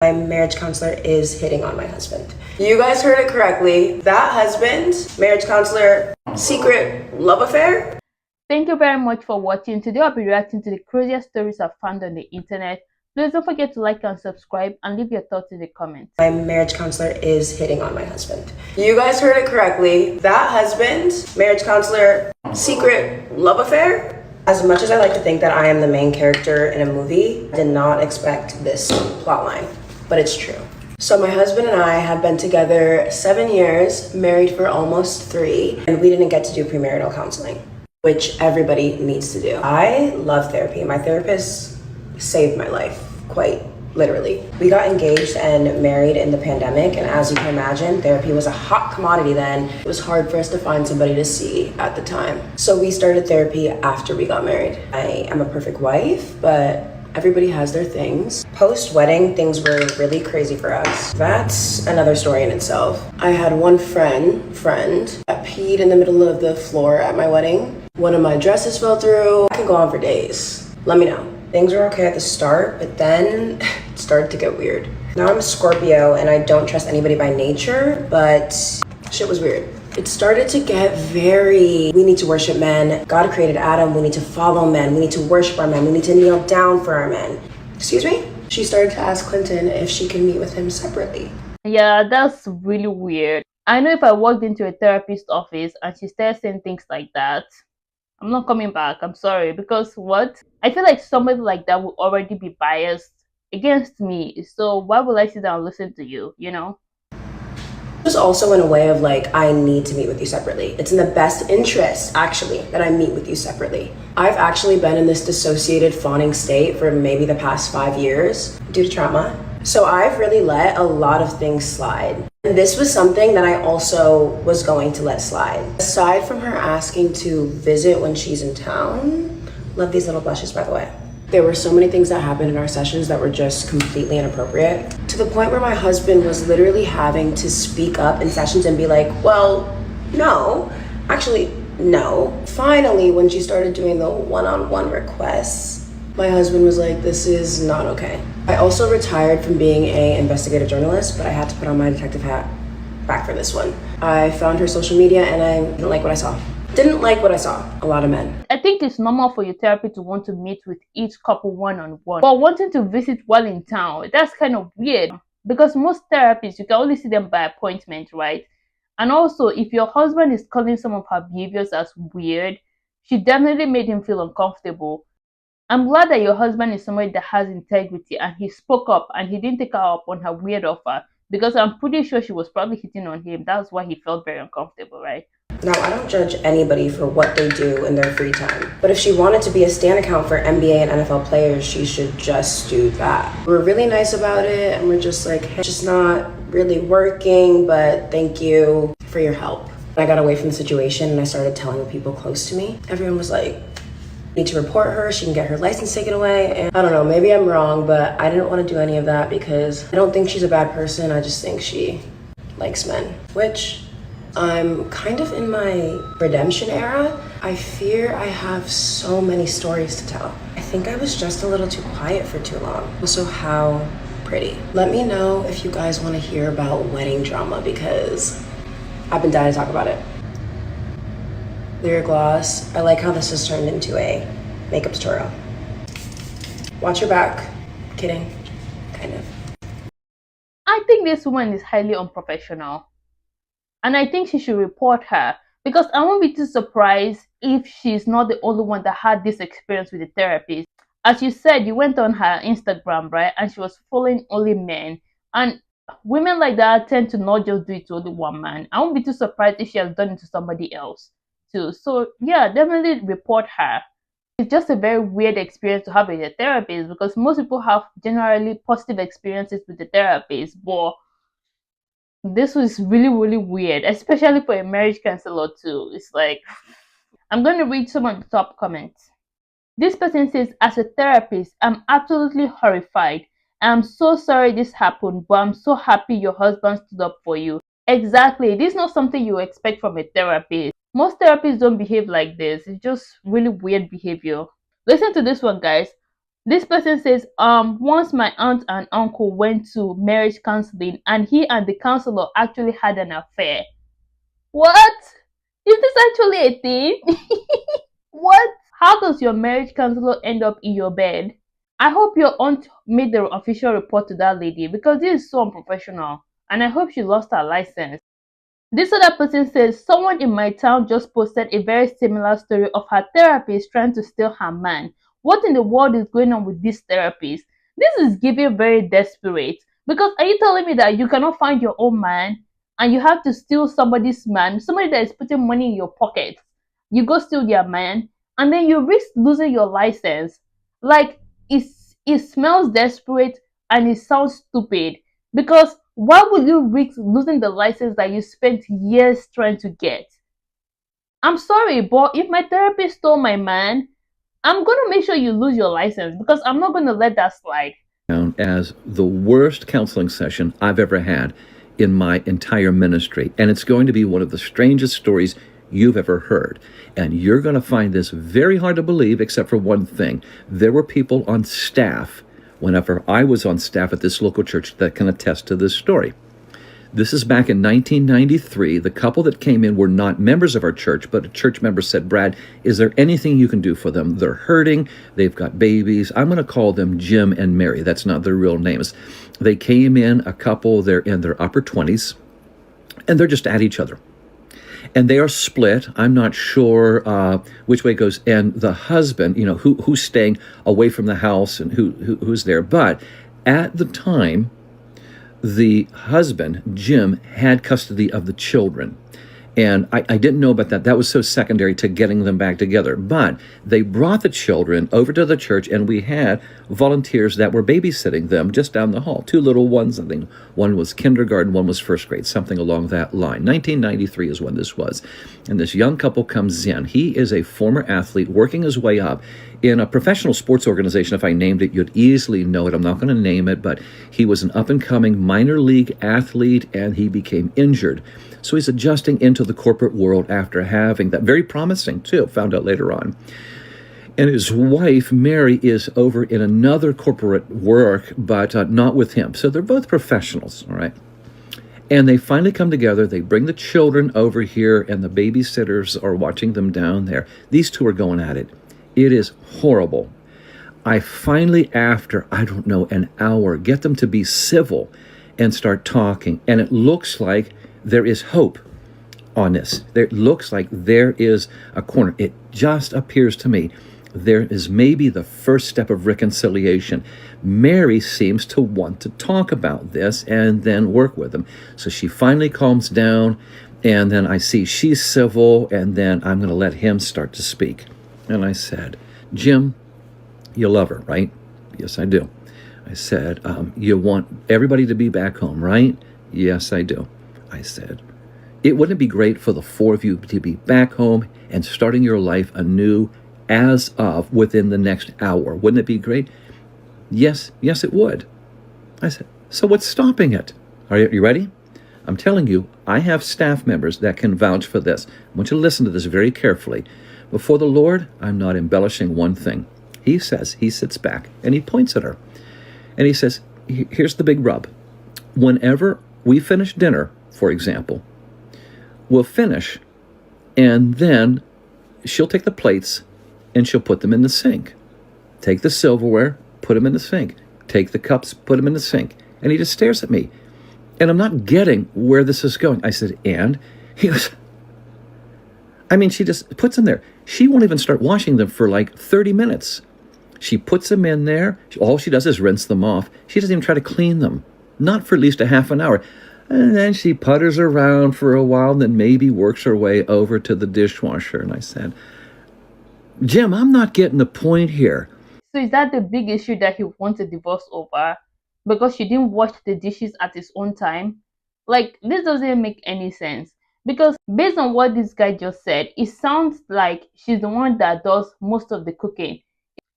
My marriage counselor is hitting on my husband. You guys heard it correctly. That husband, marriage counselor, secret love affair. Thank you very much for watching. Today I'll be reacting to the craziest stories I've found on the internet. Please don't forget to like and subscribe and leave your thoughts in the comments. My marriage counselor is hitting on my husband. You guys heard it correctly. That husband, marriage counselor, secret love affair. As much as I like to think that I am the main character in a movie, I did not expect this plotline, but it's true. So my husband and I have been together 7 years, married for almost 3, and we didn't get to do premarital counseling, which everybody needs to do. I love therapy. My therapist saved my life, quite literally. We got engaged and married in the pandemic, and as you can imagine, therapy was a hot commodity then. It was hard for us to find somebody to see at the time. So we started therapy after we got married. I am a perfect wife, but everybody has their things. Post-wedding, things were really crazy for us. That's another story in itself. I had one friend that peed in the middle of the floor at my wedding. One of my dresses fell through. I can go on for days. Let me know. Things were okay at the start, but then it started to get weird. Now I'm a Scorpio and I don't trust anybody by nature, but shit was weird. It started to get very, we need to worship men. God created Adam, we need to follow men. We need to worship our men. We need to kneel down for our men. Excuse me? She started to ask Clinton if she can meet with him separately. Yeah, that's really weird. I know if I walked into a therapist's office and she started saying things like that, I'm not coming back. I'm sorry. Because what? I feel like somebody like that would already be biased against me. So why would I sit down and listen to you, you know? It was also in a way of like, I need to meet with you separately. It's in the best interest, actually, that I meet with you separately. I've actually been in this dissociated fawning state for maybe the past 5 years due to trauma. So I've really let a lot of things slide. And this was something that I also was going to let slide. Aside from her asking to visit when she's in town, love these little blushes, by the way. There were so many things that happened in our sessions that were just completely inappropriate, to the point where my husband was literally having to speak up in sessions and be like, well, no, actually, no. Finally, when she started doing the one-on-one requests, my husband was like, this is not okay. I also retired from being an investigative journalist, but I had to put on my detective hat back for this one. I found her social media and I didn't like what I saw. A lot of men. I think it's normal for your therapist to want to meet with each couple one-on-one. But wanting to visit while in town, that's kind of weird. Because most therapists, you can only see them by appointment, right? And also, if your husband is calling some of her behaviors as weird, she definitely made him feel uncomfortable. I'm glad that your husband is somebody that has integrity and he spoke up and he didn't take her up on her weird offer, because I'm pretty sure she was probably hitting on him. That's why he felt very uncomfortable, right? Now, I don't judge anybody for what they do in their free time, but if she wanted to be a stan account for NBA and NFL players, she should just do that. We're really nice about it and we're just like, hey, it's just not really working, but thank you for your help. I got away from the situation and I started telling the people close to me. Everyone was like, need to report her, she can get her license taken away. And I don't know, maybe I'm wrong, but I didn't want to do any of that because I don't think she's a bad person. I just think she likes men, which I'm kind of in my redemption era. I fear I have so many stories to tell. I think I was just a little too quiet for too long. Also, how pretty. Let me know if you guys want to hear about wedding drama because I've been dying to talk about it. Lyric gloss. I like how this has turned into a makeup tutorial. Watch your back. Kidding. Kind of. I think this woman is highly unprofessional. And I think she should report her, because I won't be too surprised if she's not the only one that had this experience with the therapist. As you said, you went on her Instagram, right? And she was following only men. And women like that tend to not just do it to only one man. I won't be too surprised if she has done it to somebody else too. So yeah, definitely report her. It's just a very weird experience to have with a therapist, because most people have generally positive experiences with the therapist, but this was really weird, especially for a marriage counselor too. It's like, I'm going to read some of the top comments. This person says, as a therapist, I'm absolutely horrified. I'm so sorry this happened, but I'm so happy your husband stood up for you. Exactly, this is not something you expect from a therapist. Most therapists don't behave like this. It's just really weird behavior. Listen to this one, guys. This person says, once my aunt and uncle went to marriage counseling and he and the counselor actually had an affair. What? Is this actually a thing? What? How does your marriage counselor end up in your bed? I hope your aunt made the official report to that lady because this is so unprofessional and I hope she lost her license. This other person says someone in my town just posted a very similar story of her therapist trying to steal her man. What in the world is going on with this therapist? This is giving very desperate. Because are you telling me that you cannot find your own man and you have to steal somebody's man, somebody that is putting money in your pocket? You go steal their man and then you risk losing your license. Like it smells desperate and it sounds stupid because why would you risk losing the license that you spent years trying to get? I'm sorry, but if my therapist stole my man, I'm gonna make sure you lose your license because I'm not gonna let that slide. As the worst counseling session I've ever had in my entire ministry. And it's going to be one of the strangest stories you've ever heard. And you're going to find this very hard to believe, except for one thing. There were people on staff, whenever I was on staff at this local church, that can attest to this story. This is back in 1993. The couple that came in were not members of our church, but a church member said, Brad, is there anything you can do for them? They're hurting. They've got babies. I'm going to call them Jim and Mary. That's not their real names. They came in, a couple, they're in their upper 20s, and they're just at each other. And they are split. I'm not sure which way it goes. And the husband, who's staying away from the house and who's there. But at the time, the husband, Jim, had custody of the children. And I didn't know about that. That was so secondary to getting them back together. But they brought the children over to the church, and we had volunteers that were babysitting them just down the hall. Two little ones, I think one was kindergarten, one was first grade, something along that line. 1993 is when this was. And this young couple comes in. He is a former athlete working his way up in a professional sports organization. If I named it, you'd easily know it. I'm not going to name it, but he was an up-and-coming minor league athlete, and he became injured. So he's adjusting into the corporate world after having that. Very promising, too, found out later on. And his wife, Mary, is over in another corporate work, but not with him. So they're both professionals, all right? And they finally come together. They bring the children over here, and the babysitters are watching them down there. These two are going at it. It is horrible. I finally, after, I don't know, an hour, get them to be civil and start talking. And it looks like there is hope on this. It looks like there is a corner. It just appears to me there is maybe the first step of reconciliation. Mary seems to want to talk about this and then work with them. So she finally calms down, and then I see she's civil, and then I'm going to let him start to speak. And I said, Jim, you love her, right? Yes, I do. I said, you want everybody to be back home, right? Yes, I do. I said, it wouldn't be great for the four of you to be back home and starting your life anew as of within the next hour. Wouldn't it be great? Yes, it would. I said, so what's stopping it? Are you ready? I'm telling you, I have staff members that can vouch for this. I want you to listen to this very carefully. Before the Lord, I'm not embellishing one thing. He says, he sits back and he points at her. And he says, here's the big rub. Whenever we finish dinner, for example, we'll finish, and then she'll take the plates and she'll put them in the sink. Take the silverware, put them in the sink. Take the cups, put them in the sink. And he just stares at me. And I'm not getting where this is going. I said, and? He goes, she just puts them there. She won't even start washing them for like 30 minutes. She puts them in there. All she does is rinse them off. She doesn't even try to clean them. Not for at least a half an hour. And then she putters around for a while and then maybe works her way over to the dishwasher. And I said, Jim, I'm not getting the point here. So is that the big issue that he wants a divorce over? Because she didn't wash the dishes at his own time? Like, this doesn't make any sense. Because based on what this guy just said, it sounds like she's the one that does most of the cooking.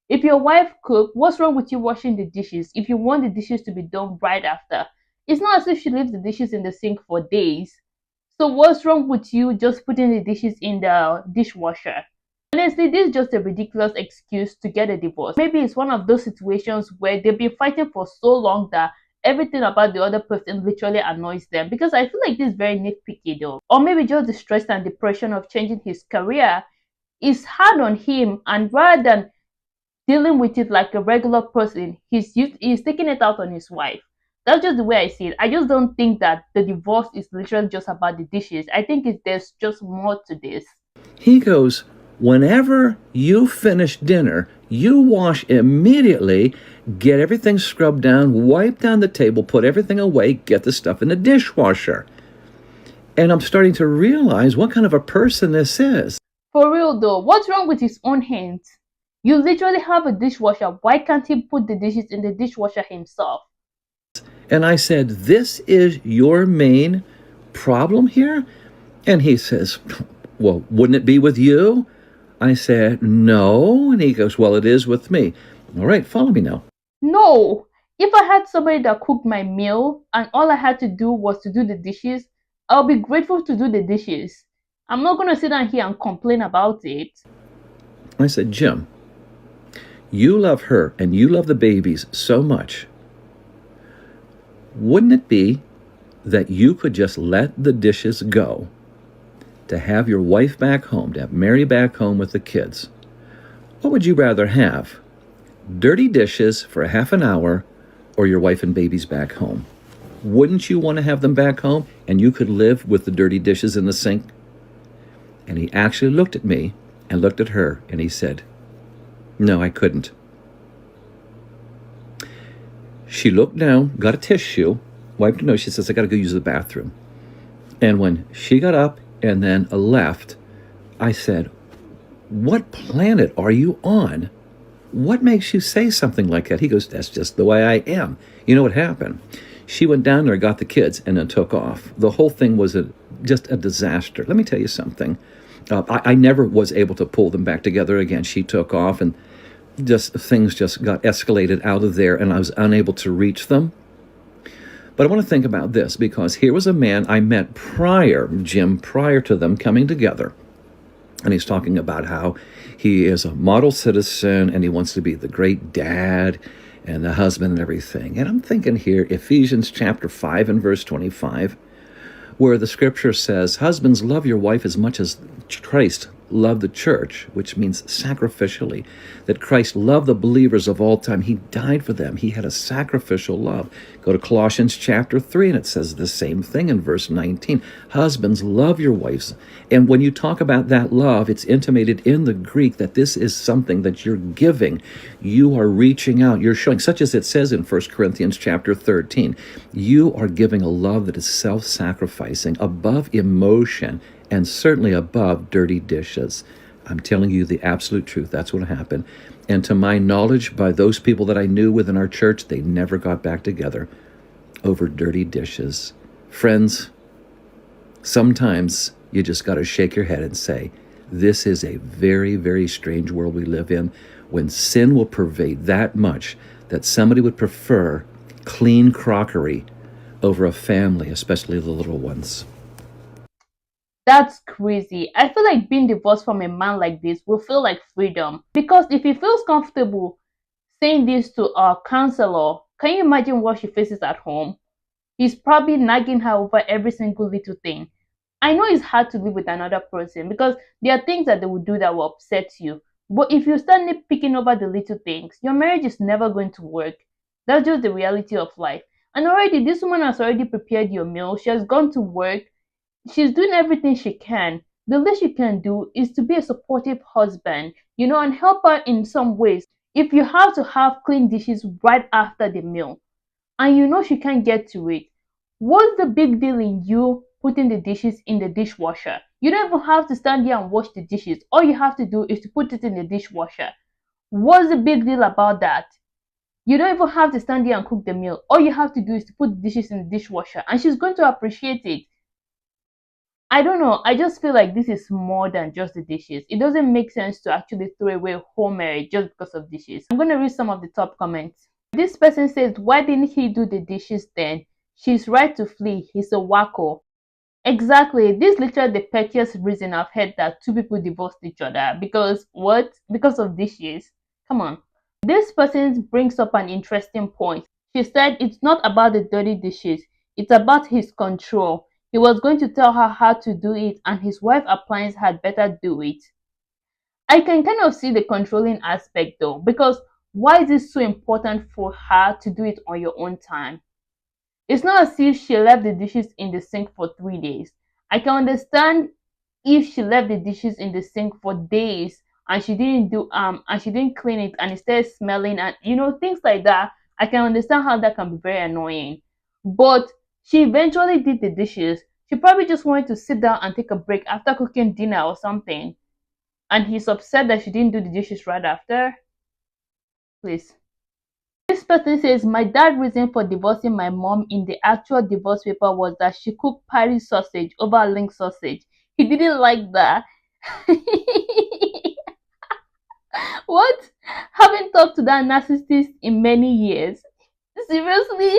If your wife cooks, what's wrong with you washing the dishes if you want the dishes to be done right after? It's not as if she leaves the dishes in the sink for days. So what's wrong with you just putting the dishes in the dishwasher? Honestly, this is just a ridiculous excuse to get a divorce. Maybe it's one of those situations where they've been fighting for so long that everything about the other person literally annoys them. Because I feel like this is very nitpicky though. Or maybe just the stress and depression of changing his career is hard on him, and rather than dealing with it like a regular person, he's taking it out on his wife. That's just the way I see it. I just don't think that the divorce is literally just about the dishes. I think there's just more to this. He goes, whenever you finish dinner, you wash immediately, get everything scrubbed down, wipe down the table, put everything away, get the stuff in the dishwasher. And I'm starting to realize what kind of a person this is. For real though, what's wrong with his own hands? You literally have a dishwasher. Why can't he put the dishes in the dishwasher himself? And I said, this is your main problem here? And he says, well, wouldn't it be with you? I said, no. And he goes, well, it is with me. All right, follow me now. No. If I had somebody that cooked my meal and all I had to do was to do the dishes, I'll be grateful to do the dishes. I'm not going to sit down here and complain about it. I said, Jim, you love her and you love the babies so much. Wouldn't it be that you could just let the dishes go, to have your wife back home, to have Mary back home with the kids? What would you rather have? Dirty dishes for a half an hour or your wife and babies back home? Wouldn't you want to have them back home and you could live with the dirty dishes in the sink? And he actually looked at me and looked at her and he said, no, I couldn't. She looked down, got a tissue, wiped her nose. She says, I got to go use the bathroom. And when she got up and then left, I said, what planet are you on? What makes you say something like that? He goes, that's just the way I am. You know what happened? She went down there, got the kids, and then took off. The whole thing was just a disaster. Let me tell you something. I never was able to pull them back together again. She took off, and things just got escalated out of there, and I was unable to reach them. But I want to think about this, because here was a man I met prior to them coming together. And he's talking about how he is a model citizen and he wants to be the great dad and the husband and everything. And I'm thinking here, Ephesians chapter 5 and verse 25, where the scripture says, husbands, love your wife as much as Christ loved the church, which means sacrificially, that Christ loved the believers of all time. He died for them. He had a sacrificial love. Go to Colossians chapter 3, and it says the same thing in verse 19. Husbands, love your wives. And when you talk about that love, it's intimated in the Greek that this is something that you're giving. You are reaching out. You're showing, such as it says in 1 Corinthians chapter 13, you are giving a love that is self-sacrificing, above emotion, and certainly above dirty dishes. I'm telling you the absolute truth. That's what happened. And to my knowledge, by those people that I knew within our church, they never got back together over dirty dishes. Friends, sometimes you just got to shake your head and say, this is a very, very strange world we live in, when sin will pervade that much that somebody would prefer clean crockery over a family, especially the little ones. That's crazy. I feel like being divorced from a man like this will feel like freedom. Because if he feels comfortable saying this to a counselor, can you imagine what she faces at home? He's probably nagging her over every single little thing. I know it's hard to live with another person because there are things that they will do that will upset you. But if you start nitpicking over the little things, your marriage is never going to work. That's just the reality of life. And already, this woman has already prepared your meal. She has gone to work. She's doing everything she can. The least you can do is to be a supportive husband, and help her in some ways. If you have to have clean dishes right after the meal and she can't get to it, what's the big deal in you putting the dishes in the dishwasher? You don't even have to stand there and wash the dishes. All you have to do is to put it in the dishwasher. What's the big deal about that? You don't even have to stand there and cook the meal. All you have to do is to put the dishes in the dishwasher, and she's going to appreciate it. I don't know. I just feel like this is more than just the dishes. It doesn't make sense to actually throw away a whole marriage just because of dishes. I'm going to read some of the top comments. This person says, why didn't he do the dishes then? She's right to flee. He's a wacko. Exactly. This is literally the pettiest reason I've heard that two people divorced each other. Because what? Because of dishes. Come on. This person brings up an interesting point. She said it's not about the dirty dishes, it's about his control. He was going to tell her how to do it, and his wife appliance had better do it. I can kind of see the controlling aspect though, because why is it so important for her to do it on your own time? It's not as if she left the dishes in the sink for 3 days. I can understand if she left the dishes in the sink for days and she didn't clean it and it started smelling and things like that. I can understand how that can be very annoying. But she eventually did the dishes. She probably just wanted to sit down and take a break after cooking dinner or something. And he's upset that she didn't do the dishes right after. Please. This person says my dad reason for divorcing my mom in the actual divorce paper was that she cooked Paris sausage over link sausage. He didn't like that. What? Haven't talked to that narcissist in many years. Seriously?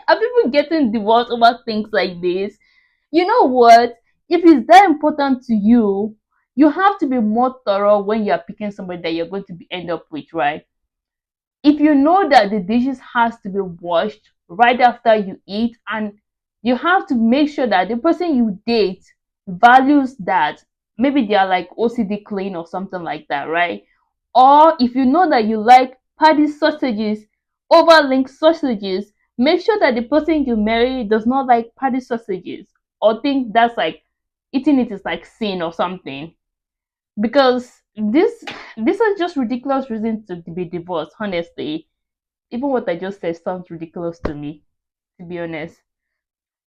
Are people getting divorced over things like this? You know what? If it's that important to you, you have to be more thorough when you're picking somebody that you're going to end up with, right? If you know that the dishes has to be washed right after you eat, and you have to make sure that the person you date values that, maybe they are like OCD clean or something like that, right? Or if you know that you like paddy sausages over link sausages, make sure that the person you marry does not like paddy sausages or think that's like eating it is like sin or something. Because these are just ridiculous reasons to be divorced, honestly. Even what I just said sounds ridiculous to me, to be honest.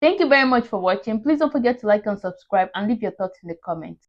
Thank you very much for watching. Please don't forget to like and subscribe and leave your thoughts in the comments.